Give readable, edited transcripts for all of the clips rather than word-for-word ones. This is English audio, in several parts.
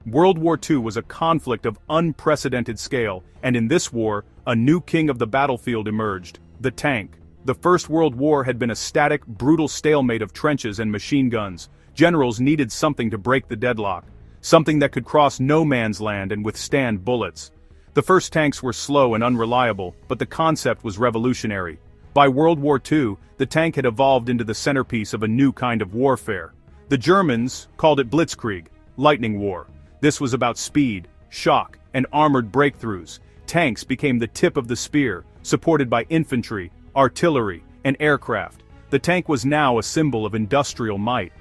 World War II was a conflict of unprecedented scale, and in this war, a new king of the battlefield emerged: the tank. The First World War had been a static, brutal stalemate of trenches and machine guns. Generals needed something to break the deadlock, something that could cross no man's land and withstand bullets. The first tanks were slow and unreliable, but the concept was revolutionary. By World War II, the tank had evolved into the centerpiece of a new kind of warfare. The Germans called it Blitzkrieg, lightning war. This was about speed, shock, and armored breakthroughs. Tanks became the tip of the spear, supported by infantry, artillery, and aircraft. The tank was now a symbol of industrial might.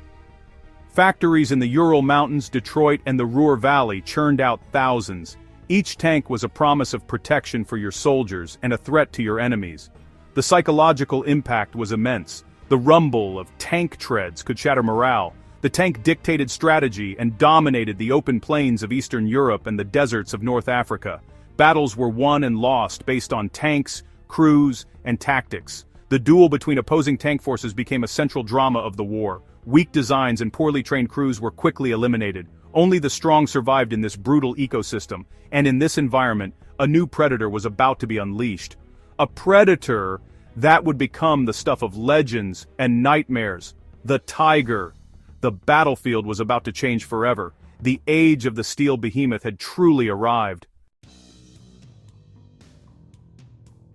Factories in the Ural Mountains, Detroit, and the Ruhr Valley churned out thousands. Each tank was a promise of protection for your soldiers and a threat to your enemies. The psychological impact was immense. The rumble of tank treads could shatter morale. The tank dictated strategy and dominated the open plains of Eastern Europe and the deserts of North Africa. Battles were won and lost based on tanks, crews, and tactics. The duel between opposing tank forces became a central drama of the war. Weak designs and poorly trained crews were quickly eliminated. Only the strong survived in this brutal ecosystem, and in this environment, a new predator was about to be unleashed. A predator that would become the stuff of legends and nightmares: the Tiger. The battlefield was about to change forever. The age of the steel behemoth had truly arrived.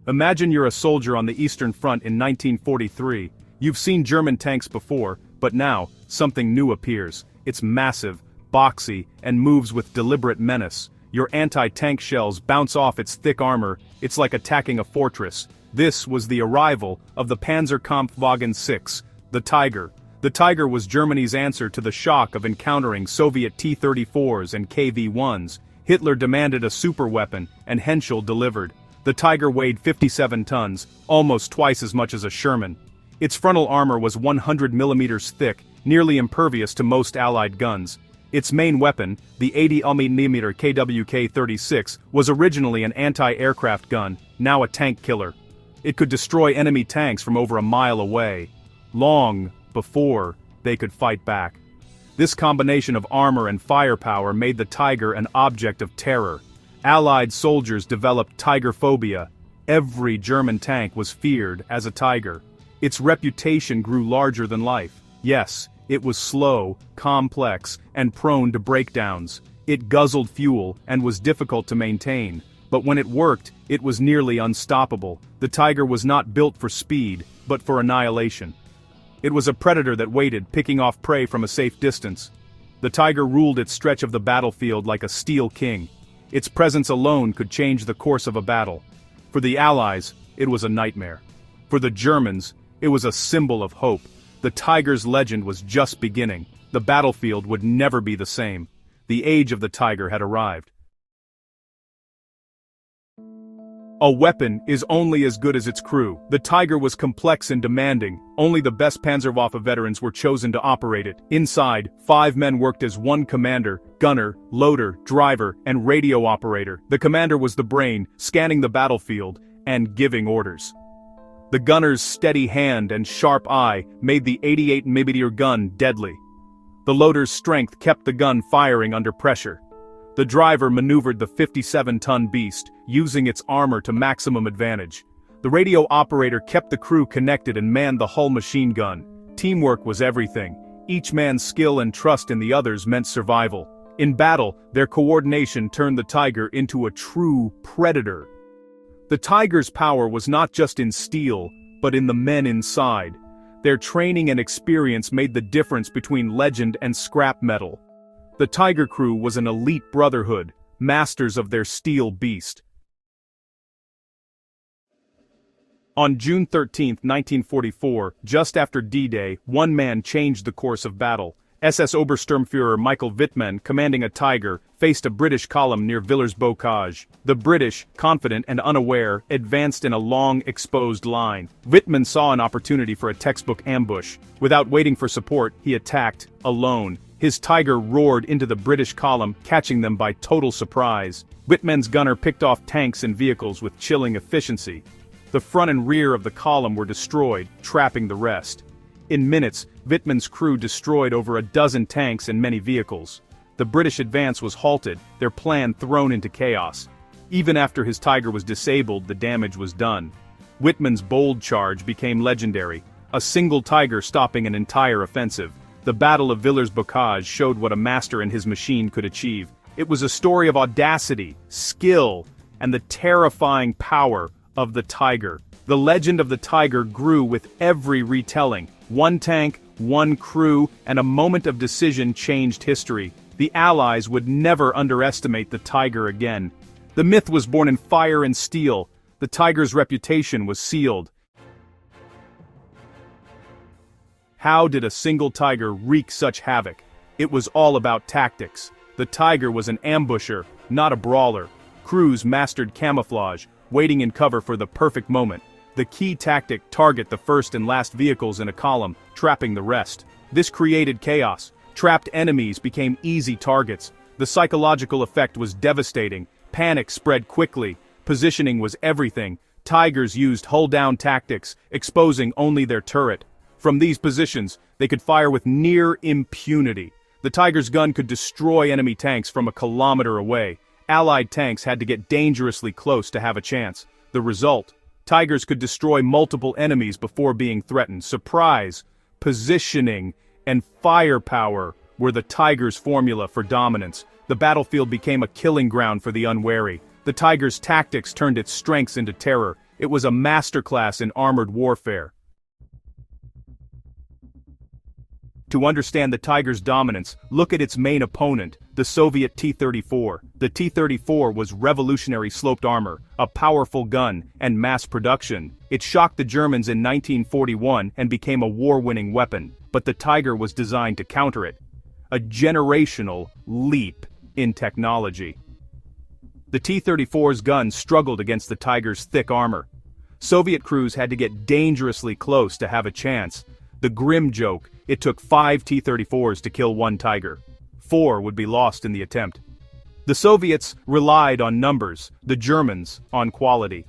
Imagine you're a soldier on the Eastern Front in 1943. You've seen German tanks before, but now, something new appears. It's massive, boxy, and moves with deliberate menace. Your anti-tank shells bounce off its thick armor. It's like attacking a fortress. This was the arrival of the Panzerkampfwagen 6, the Tiger. The Tiger was Germany's answer to the shock of encountering Soviet T-34s and KV-1s. Hitler demanded a superweapon, and Henschel delivered. The Tiger weighed 57 tons, almost twice as much as a Sherman. Its frontal armor was 100 millimeters thick, nearly impervious to most Allied guns. Its main weapon, the 80mm KWK-36, was originally an anti-aircraft gun, now a tank killer. It could destroy enemy tanks from over a mile away, long before they could fight back. This combination of armor and firepower made the Tiger an object of terror. Allied soldiers developed Tiger phobia. Every German tank was feared as a Tiger. Its reputation grew larger than life. Yes, it was slow, complex, and prone to breakdowns. It guzzled fuel and was difficult to maintain. But when it worked, it was nearly unstoppable. The Tiger was not built for speed, but for annihilation. It was a predator that waited, picking off prey from a safe distance. The Tiger ruled its stretch of the battlefield like a steel king. Its presence alone could change the course of a battle. For the Allies, it was a nightmare. For the Germans, it was a symbol of hope. The Tiger's legend was just beginning. The battlefield would never be the same. The age of the Tiger had arrived. A weapon is only as good as its crew. The Tiger was complex and demanding. Only the best Panzerwaffe veterans were chosen to operate it. Inside, 5 men worked as one commander, gunner, loader, driver, and radio operator. The commander was the brain, scanning the battlefield and giving orders. The gunner's steady hand and sharp eye made the 88mm gun deadly. The loader's strength kept the gun firing under pressure. The driver maneuvered the 57-ton beast, using its armor to maximum advantage. The radio operator kept the crew connected and manned the hull machine gun. Teamwork was everything. Each man's skill and trust in the others meant survival. In battle, their coordination turned the Tiger into a true predator. The Tiger's power was not just in steel, but in the men inside. Their training and experience made the difference between legend and scrap metal. The Tiger crew was an elite brotherhood, masters of their steel beast. On June 13, 1944, just after D-Day, one man changed the course of battle. SS Obersturmführer Michael Wittmann, commanding a Tiger, faced a British column near Villers-Bocage. The British, confident and unaware, advanced in a long, exposed line. Wittmann saw an opportunity for a textbook ambush. Without waiting for support, he attacked, alone. His Tiger roared into the British column, catching them by total surprise. Wittmann's gunner picked off tanks and vehicles with chilling efficiency. The front and rear of the column were destroyed, trapping the rest. In minutes, Wittmann's crew destroyed over a dozen tanks and many vehicles. The the British advance was halted, their plan thrown into chaos. Even after his Tiger was disabled, the damage was done. Whitman's bold charge became legendary, a single Tiger stopping an entire offensive. The Battle of Villers-Bocage showed what a master and his machine could achieve. It was a story of audacity, skill, and the terrifying power of the Tiger. The legend of the Tiger grew with every retelling. One tank, one crew, and a moment of decision changed history. The Allies would never underestimate the Tiger again. The myth was born in fire and steel. The Tiger's reputation was sealed. How did a single Tiger wreak such havoc? It was all about tactics. The Tiger was an ambusher, not a brawler. Crews mastered camouflage, waiting in cover for the perfect moment. The key tactic: target the first and last vehicles in a column, trapping the rest. This created chaos. Trapped enemies became easy targets. The psychological effect was devastating. Panic spread quickly. Positioning was everything. Tigers used hull-down tactics, exposing only their turret. From these positions, they could fire with near impunity. The Tiger's gun could destroy enemy tanks from a kilometer away. Allied tanks had to get dangerously close to have a chance. The result: Tigers could destroy multiple enemies before being threatened. Surprise, positioning, and firepower were the Tiger's formula for dominance. The battlefield became a killing ground for the unwary. The Tiger's tactics turned its strengths into terror. It was a masterclass in armored warfare. To understand the Tiger's dominance, look at its main opponent, the Soviet T-34. The T-34 was revolutionary sloped armor, a powerful gun, and mass production. It shocked the Germans in 1941 and became a war-winning weapon, but the Tiger was designed to counter it. A generational leap in technology. The T-34's gun struggled against the Tiger's thick armor. Soviet crews had to get dangerously close to have a chance. The grim joke: it took 5 T-34s to kill one Tiger. 4 would be lost in the attempt. The Soviets relied on numbers, the Germans on quality.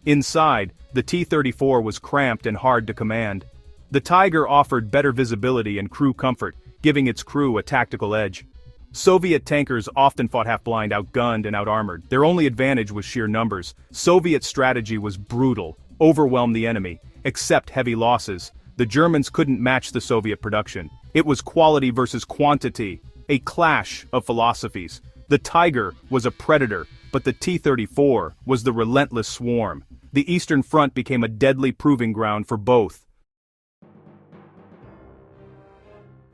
Inside, the T-34 was cramped and hard to command. The Tiger offered better visibility and crew comfort, giving its crew a tactical edge. Soviet tankers often fought half-blind, outgunned and out-armored. Their only advantage was sheer numbers. Soviet strategy was brutal: overwhelm the enemy, accept heavy losses. The Germans couldn't match the Soviet production. It was quality versus quantity, a clash of philosophies. The Tiger was a predator, but the T-34 was the relentless swarm. The Eastern Front became a deadly proving ground for both.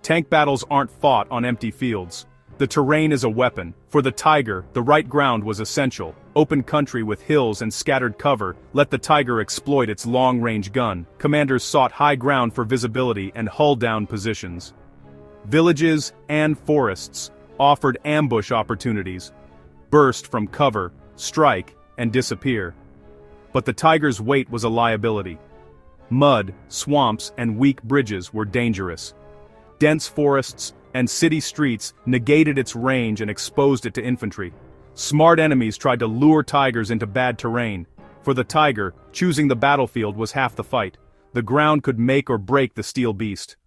Tank battles aren't fought on empty fields. The terrain is a weapon. For the Tiger, the right ground was essential. Open country with hills and scattered cover let the Tiger exploit its long-range gun. Commanders sought high ground for visibility and hull-down positions. Villages and forests offered ambush opportunities. Burst from cover, strike, and disappear. But the Tiger's weight was a liability. Mud, swamps, and weak bridges were dangerous. Dense forests and city streets negated its range and exposed it to infantry. Smart enemies tried to lure Tigers into bad terrain. For the Tiger, choosing the battlefield was half the fight. The ground could make or break the steel beast.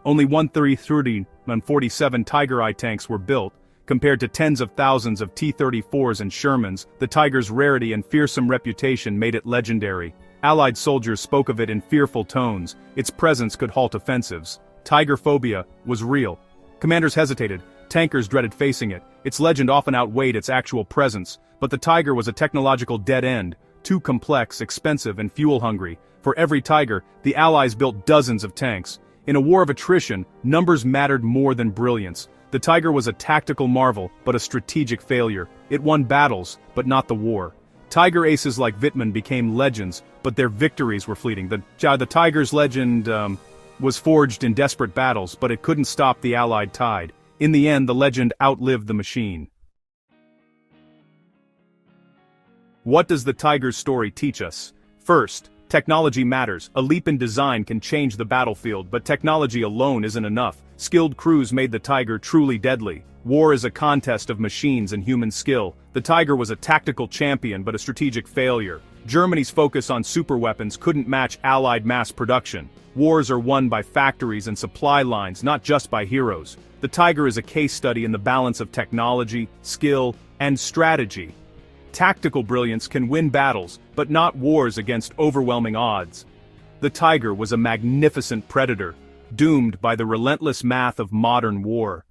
Only 130 and 47 Tiger I tanks were built, compared to tens of thousands of T-34s and Shermans. The Tiger's rarity and fearsome reputation made it legendary. Allied soldiers spoke of it in fearful tones. Its presence could halt offensives. Tiger phobia was real. Commanders hesitated. Tankers dreaded facing it. Its legend often outweighed its actual presence. But the Tiger was a technological dead end, too complex, expensive, and fuel-hungry. For every Tiger, the Allies built dozens of tanks. In a war of attrition, numbers mattered more than brilliance. The Tiger was a tactical marvel, but a strategic failure. It won battles, but not the war. Tiger aces like Wittmann became legends, but their victories were fleeting. The Tiger's legend was forged in desperate battles, but it couldn't stop the Allied tide. In the end, the legend outlived the machine. What does the Tiger's story teach us? First, technology matters. A leap in design can change the battlefield, but technology alone isn't enough. Skilled crews made the Tiger truly deadly. War is a contest of machines and human skill. The Tiger was a tactical champion but a strategic failure. Germany's focus on superweapons couldn't match Allied mass production. Wars are won by factories and supply lines, not just by heroes. The Tiger is a case study in the balance of technology, skill, and strategy. Tactical brilliance can win battles, but not wars against overwhelming odds. The Tiger was a magnificent predator, doomed by the relentless math of modern war.